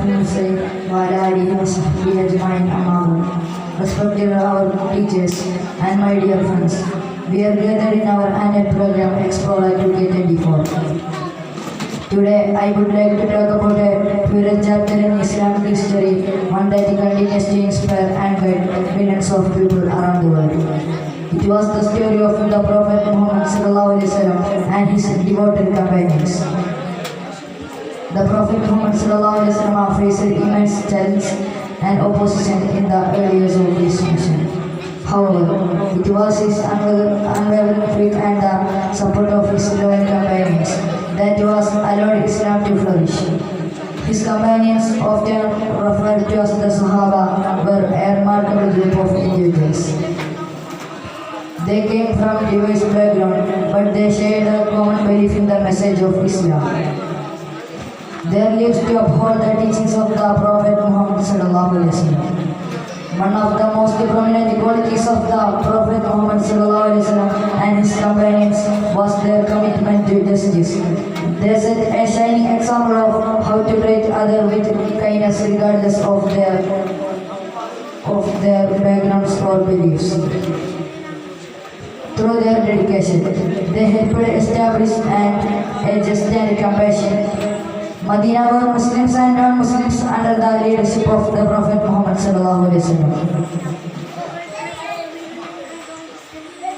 المرسلين وعلى آله وصحبه أجمعين أما بعد. Respected our teachers and my dear friends, we are gathered in our annual program Explore 2024. Today, I would like to talk about a period chapter in Islamic history, one that continues to inspire and guide millions of people around the world. It was the story of the Prophet Muhammad ﷺ and his devoted companions. The Prophet Muhammad ﷺ faced immense challenge and opposition in the early years of his mission. However, it was his unwavering faith and the support of his loyal companions that was allowed Islam to flourish. His companions, often referred to as the Sahaba, were a remarkable group of individuals. They came from diverse backgrounds, but they shared a common belief in the message of Islam. Their lives to uphold the teachings of the Prophet Muhammad ﷺ. One of the most prominent qualities of the Prophet Muhammad ﷺ and his companions was their commitment to justice. They set a shining example of how to treat others with kindness regardless of their backgrounds or beliefs. Through their dedication, they helped establish a just and compassionate Medina were Muslims and non-Muslims under the leadership of the Prophet Muhammad ﷺ.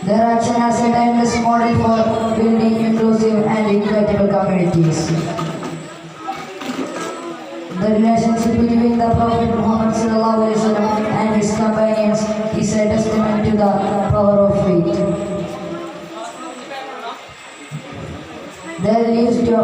Their action has a timeless model for building inclusive and equitable communities. The relationship between the Prophet Muhammad ﷺ and his companions is a testament to the power of faith. Their lives to